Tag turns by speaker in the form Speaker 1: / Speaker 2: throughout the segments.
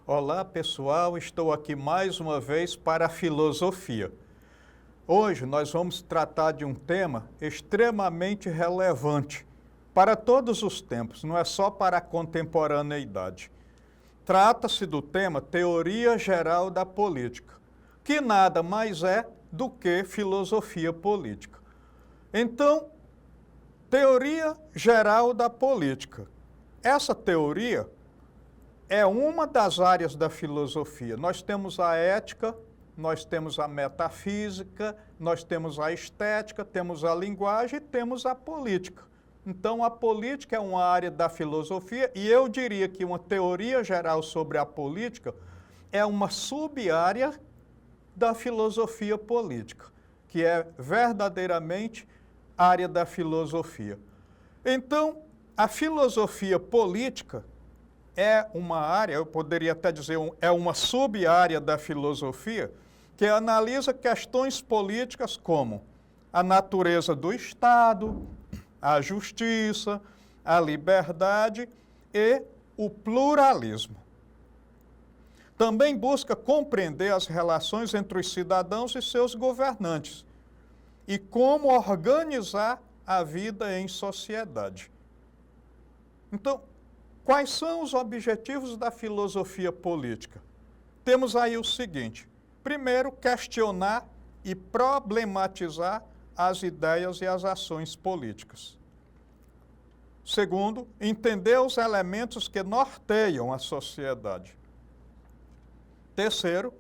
Speaker 1: Olá pessoal, estou aqui mais uma vez para a filosofia. Hoje nós vamos tratar de um tema extremamente relevante para todos os tempos, não é só para a contemporaneidade. Trata-se do tema Teoria Geral da Política, que nada mais é do que filosofia política. Então, Teoria Geral da Política. Essa teoria é uma das áreas da filosofia. Nós temos a ética, nós temos a metafísica, nós temos a estética, temos a linguagem e temos a política. Então, a política é uma área da filosofia e eu diria que uma teoria geral sobre a política é uma sub-área da filosofia política, que é verdadeiramente área da filosofia. Então, a filosofia política é uma área, eu poderia até dizer, é uma sub-área da filosofia que analisa questões políticas como a natureza do Estado, a justiça, a liberdade e o pluralismo. Também busca compreender as relações entre os cidadãos e seus governantes e como organizar a vida em sociedade. Então, quais são os objetivos da filosofia política? Temos aí o seguinte: primeiro, questionar e problematizar as ideias e as ações políticas. Segundo, entender os elementos que norteiam a sociedade. Terceiro,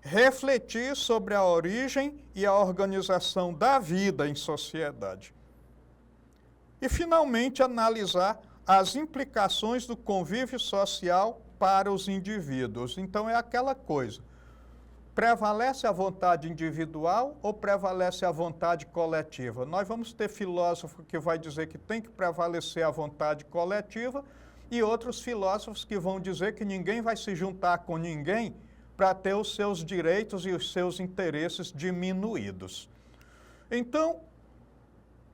Speaker 1: refletir sobre a origem e a organização da vida em sociedade. E, finalmente, analisar as implicações do convívio social para os indivíduos. Então, é aquela coisa: prevalece a vontade individual ou prevalece a vontade coletiva? Nós vamos ter filósofo que vai dizer que tem que prevalecer a vontade coletiva e outros filósofos que vão dizer que ninguém vai se juntar com ninguém para ter os seus direitos e os seus interesses diminuídos. Então,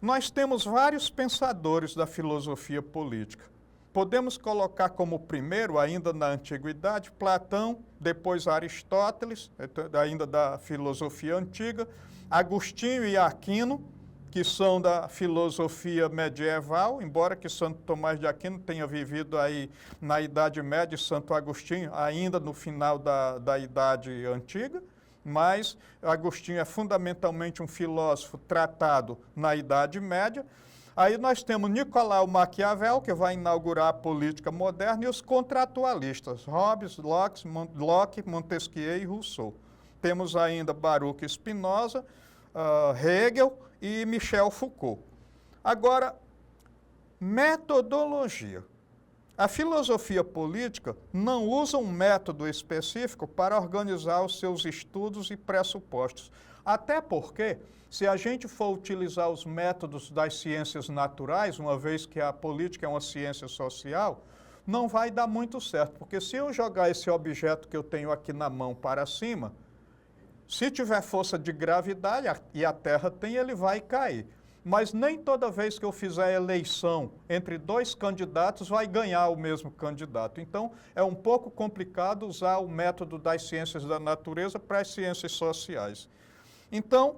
Speaker 1: nós temos vários pensadores da filosofia política. Podemos colocar como primeiro, ainda na antiguidade, Platão, depois Aristóteles, ainda da filosofia antiga, Agostinho e Aquino, que são da filosofia medieval, embora que Santo Tomás de Aquino tenha vivido aí na Idade Média e Santo Agostinho ainda no final da Idade Antiga, mas Agostinho é fundamentalmente um filósofo tratado na Idade Média. Aí nós temos Nicolau Maquiavel, que vai inaugurar a política moderna, e os contratualistas, Hobbes, Locke, Montesquieu e Rousseau. Temos ainda Baruch Spinoza, Hegel e Michel Foucault. Agora, metodologia. A filosofia política não usa um método específico para organizar os seus estudos e pressupostos. Até porque, se a gente for utilizar os métodos das ciências naturais, uma vez que a política é uma ciência social, não vai dar muito certo. Porque se eu jogar esse objeto que eu tenho aqui na mão para cima, se tiver força de gravidade, e a Terra tem, ele vai cair. Mas nem toda vez que eu fizer eleição entre dois candidatos vai ganhar o mesmo candidato. Então, é um pouco complicado usar o método das ciências da natureza para as ciências sociais. Então,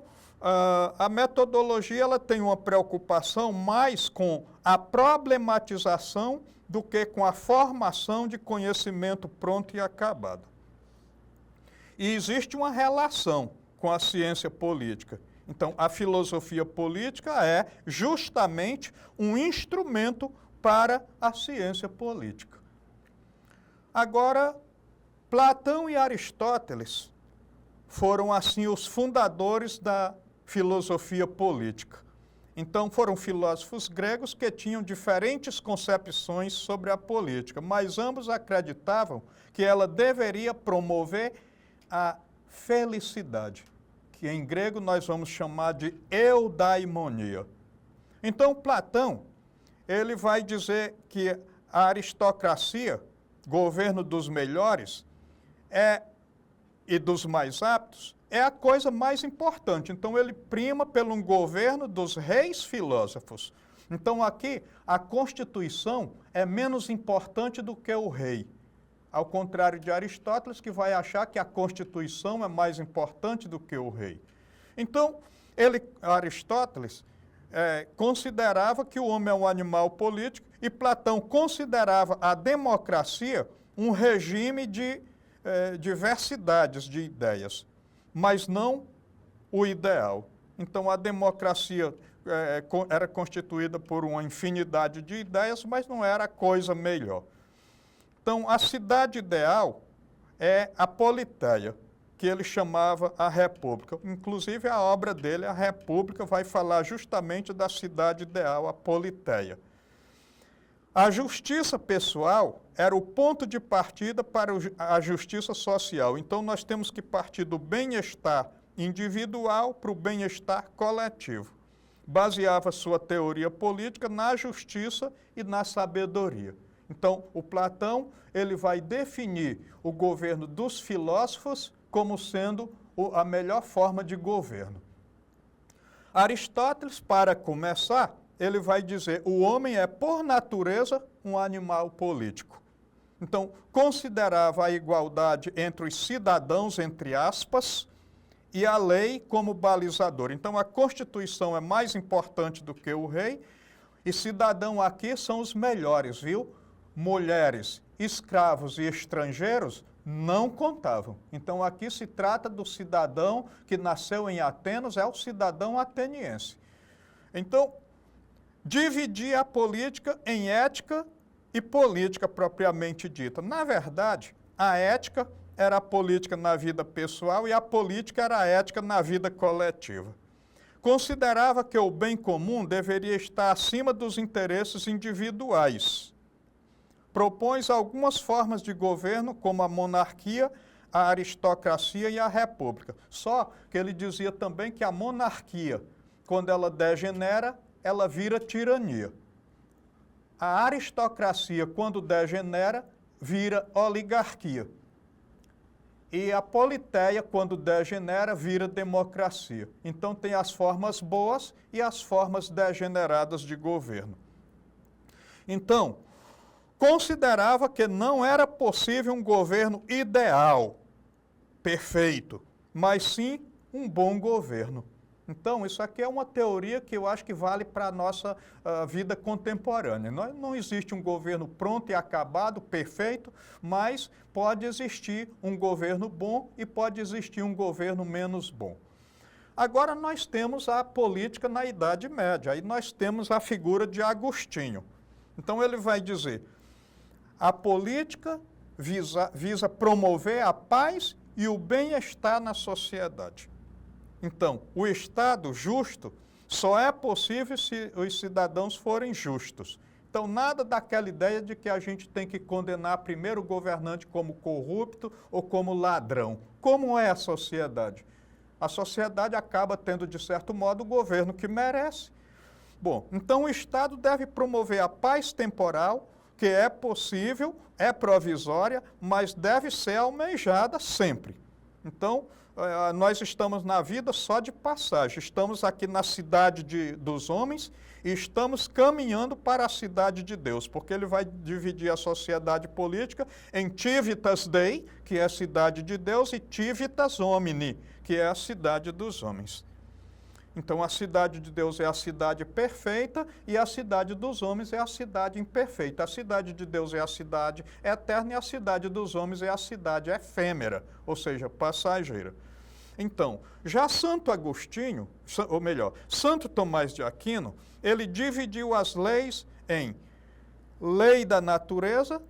Speaker 1: a metodologia ela tem uma preocupação mais com a problematização do que com a formação de conhecimento pronto e acabado. E existe uma relação com a ciência política. Então, a filosofia política é justamente um instrumento para a ciência política. Agora, Platão e Aristóteles foram, assim, os fundadores da filosofia política. Então, foram filósofos gregos que tinham diferentes concepções sobre a política, mas ambos acreditavam que ela deveria promover a felicidade, que em grego nós vamos chamar de eudaimonia. Então, Platão, ele vai dizer que a aristocracia, governo dos melhores, e dos mais aptos, é a coisa mais importante. Então, ele prima pelo governo dos reis filósofos. Então, aqui, a Constituição é menos importante do que o rei. Ao contrário de Aristóteles, que vai achar que a Constituição é mais importante do que o rei. Então, Aristóteles considerava que o homem é um animal político e Platão considerava a democracia um regime de diversidades de ideias, mas não o ideal. Então, a democracia era constituída por uma infinidade de ideias, mas não era a coisa melhor. Então, a cidade ideal é a Politeia, que ele chamava a República. Inclusive, a obra dele, a República, vai falar justamente da cidade ideal, a Politeia. A justiça pessoal era o ponto de partida para a justiça social. Então, nós temos que partir do bem-estar individual para o bem-estar coletivo. Baseava sua teoria política na justiça e na sabedoria. Então, o Platão, ele vai definir o governo dos filósofos como sendo a melhor forma de governo. Aristóteles, para começar, ele vai dizer, o homem é, por natureza, um animal político. Então, considerava a igualdade entre os cidadãos, entre aspas, e a lei como balizador. Então, a Constituição é mais importante do que o rei, e cidadão aqui são os melhores, viu? Mulheres, escravos e estrangeiros não contavam. Então, aqui se trata do cidadão que nasceu em Atenas, é o cidadão ateniense. Então, dividir a política em ética e política propriamente dita. Na verdade, a ética era a política na vida pessoal e a política era a ética na vida coletiva. Considerava que o bem comum deveria estar acima dos interesses individuais. Propôs algumas formas de governo, como a monarquia, a aristocracia e a república. Só que ele dizia também que a monarquia, quando ela degenera, ela vira tirania. A aristocracia, quando degenera, vira oligarquia. E a politeia, quando degenera, vira democracia. Então, tem as formas boas e as formas degeneradas de governo. Então, considerava que não era possível um governo ideal, perfeito, mas sim um bom governo. Então, isso aqui é uma teoria que eu acho que vale para a nossa vida contemporânea. Não existe um governo pronto e acabado, perfeito, mas pode existir um governo bom e pode existir um governo menos bom. Agora, nós temos a política na Idade Média, aí nós temos a figura de Agostinho. Então, ele vai dizer, a política visa promover a paz e o bem-estar na sociedade. Então, o Estado justo só é possível se os cidadãos forem justos. Então, nada daquela ideia de que a gente tem que condenar primeiro o governante como corrupto ou como ladrão. Como é a sociedade? A sociedade acaba tendo, de certo modo, o governo que merece. Bom, então o Estado deve promover a paz temporal, que é possível, é provisória, mas deve ser almejada sempre. Então, nós estamos na vida só de passagem, estamos aqui na cidade dos homens e estamos caminhando para a cidade de Deus, porque ele vai dividir a sociedade política em Civitas Dei, que é a cidade de Deus, e Civitas Homini, que é a cidade dos homens. Então, a cidade de Deus é a cidade perfeita e a cidade dos homens é a cidade imperfeita. A cidade de Deus é a cidade eterna e a cidade dos homens é a cidade efêmera, ou seja, passageira. Então, já Santo Agostinho, ou melhor, Santo Tomás de Aquino, ele dividiu as leis em lei da natureza,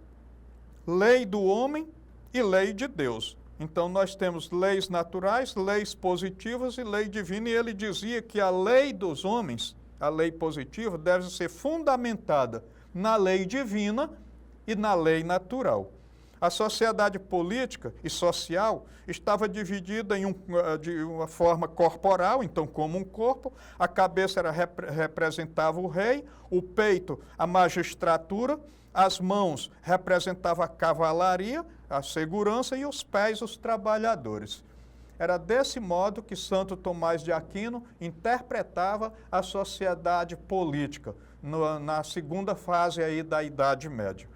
Speaker 1: lei do homem e lei de Deus. Então, nós temos leis naturais, leis positivas e lei divina, e ele dizia que a lei dos homens, a lei positiva, deve ser fundamentada na lei divina e na lei natural. A sociedade política e social estava dividida de uma forma corporal, então como um corpo, a cabeça representava o rei, o peito a magistratura, as mãos representavam a cavalaria, a segurança e os pés os trabalhadores. Era desse modo que Santo Tomás de Aquino interpretava a sociedade política, na segunda fase aí da Idade Média.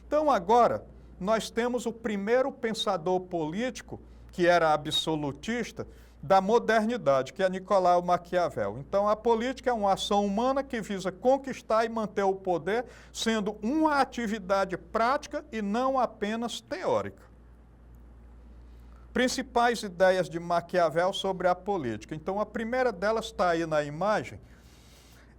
Speaker 1: Então agora, nós temos o primeiro pensador político, que era absolutista, da modernidade, que é Nicolau Maquiavel. Então, a política é uma ação humana que visa conquistar e manter o poder, sendo uma atividade prática e não apenas teórica. Principais ideias de Maquiavel sobre a política. Então, a primeira delas está aí na imagem.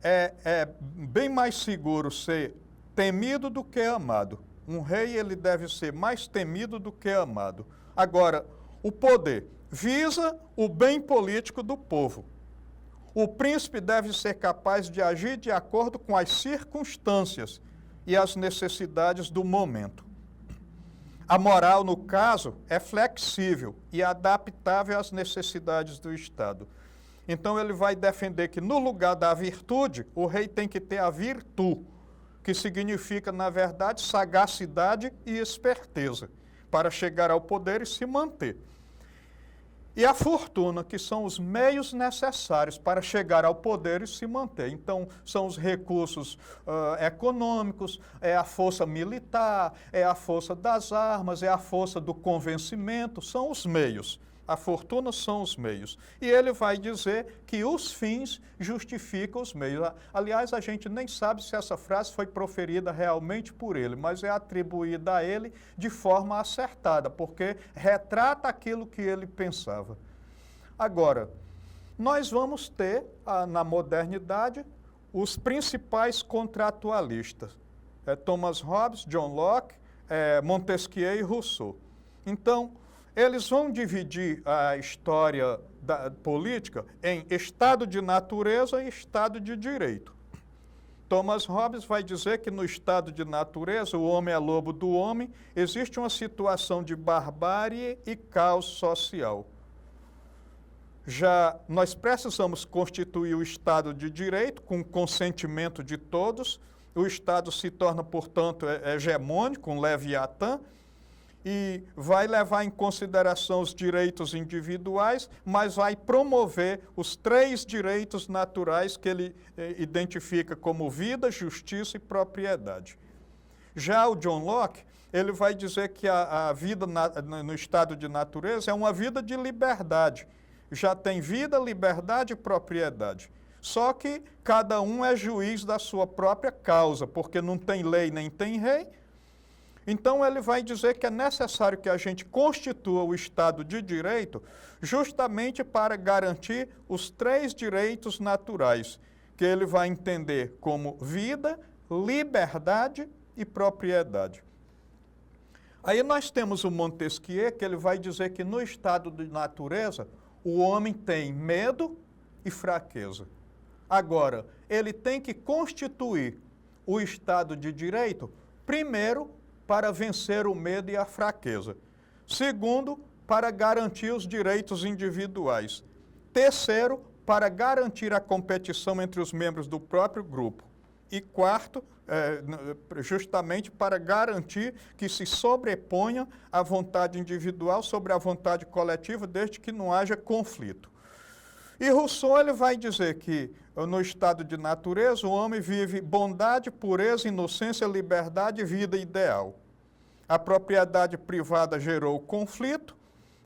Speaker 1: É bem mais seguro ser temido do que amado. Um rei, ele deve ser mais temido do que amado. Agora, o poder visa o bem político do povo. O príncipe deve ser capaz de agir de acordo com as circunstâncias e as necessidades do momento. A moral, no caso, é flexível e adaptável às necessidades do Estado. Então, ele vai defender que, no lugar da virtude, o rei tem que ter a virtude, que significa, na verdade, sagacidade e esperteza, para chegar ao poder e se manter. E a fortuna, que são os meios necessários para chegar ao poder e se manter. Então, são os recursos econômicos, é a força militar, é a força das armas, é a força do convencimento, são os meios. A fortuna são os meios. E ele vai dizer que os fins justificam os meios. Aliás, a gente nem sabe se essa frase foi proferida realmente por ele, mas é atribuída a ele de forma acertada, porque retrata aquilo que ele pensava. Agora, nós vamos ter, na modernidade, os principais contratualistas. Thomas Hobbes, John Locke, Montesquieu e Rousseau. Então, eles vão dividir a história da política em estado de natureza e estado de direito. Thomas Hobbes vai dizer que no estado de natureza, o homem é lobo do homem, existe uma situação de barbárie e caos social. Já nós precisamos constituir o estado de direito com o consentimento de todos, o estado se torna, portanto, hegemônico, um Leviatã, e vai levar em consideração os direitos individuais, mas vai promover os 3 direitos naturais que ele identifica como vida, justiça e propriedade. Já o John Locke, ele vai dizer que a vida no estado de natureza é uma vida de liberdade. Já tem vida, liberdade e propriedade. Só que cada um é juiz da sua própria causa, porque não tem lei nem tem rei. Então, ele vai dizer que é necessário que a gente constitua o Estado de Direito justamente para garantir os 3 direitos naturais, que ele vai entender como vida, liberdade e propriedade. Aí nós temos o Montesquieu, que ele vai dizer que no estado de natureza, o homem tem medo e fraqueza. Agora, ele tem que constituir o Estado de Direito, primeiro, para vencer o medo e a fraqueza. Segundo, para garantir os direitos individuais. Terceiro, para garantir a competição entre os membros do próprio grupo. E quarto, justamente para garantir que se sobreponha a vontade individual sobre a vontade coletiva, desde que não haja conflito. E Rousseau, ele vai dizer que no estado de natureza o homem vive bondade, pureza, inocência, liberdade e vida ideal. A propriedade privada gerou conflito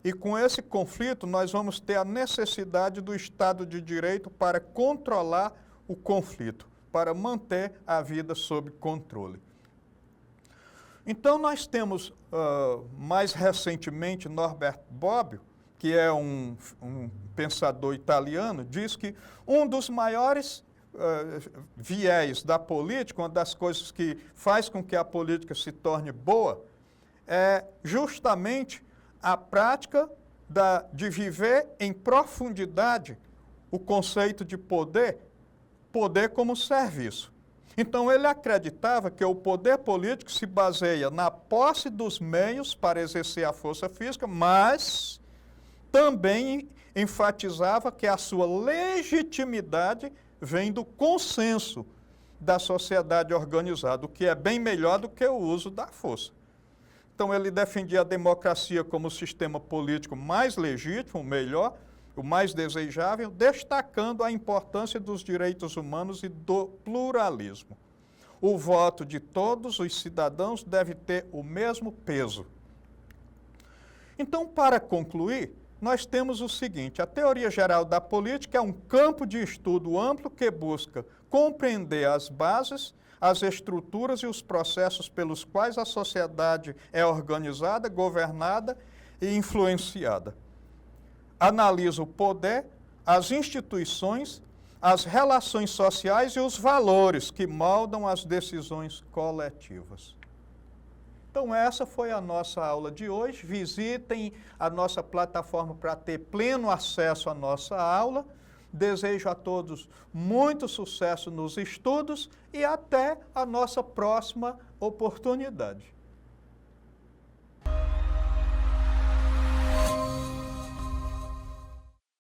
Speaker 1: e com esse conflito nós vamos ter a necessidade do Estado de Direito para controlar o conflito, para manter a vida sob controle. Então nós temos mais recentemente Norbert Bobbio, que é um pensador italiano, diz que um dos maiores viés da política, uma das coisas que faz com que a política se torne boa, é justamente a prática de viver em profundidade o conceito de poder, poder como serviço. Então ele acreditava que o poder político se baseia na posse dos meios para exercer a força física, mas também enfatizava que a sua legitimidade vem do consenso da sociedade organizada, o que é bem melhor do que o uso da força. Então ele defendia a democracia como o sistema político mais legítimo, o melhor, o mais desejável, destacando a importância dos direitos humanos e do pluralismo. o voto de todos os cidadãos deve ter o mesmo peso. Então, para concluir, nós temos o seguinte: a teoria geral da política é um campo de estudo amplo que busca compreender as bases, as estruturas e os processos pelos quais a sociedade é organizada, governada e influenciada. Analisa o poder, as instituições, as relações sociais e os valores que moldam as decisões coletivas. Então, essa foi a nossa aula de hoje. Visitem a nossa plataforma para ter pleno acesso à nossa aula. Desejo a todos muito sucesso nos estudos e até a nossa próxima oportunidade.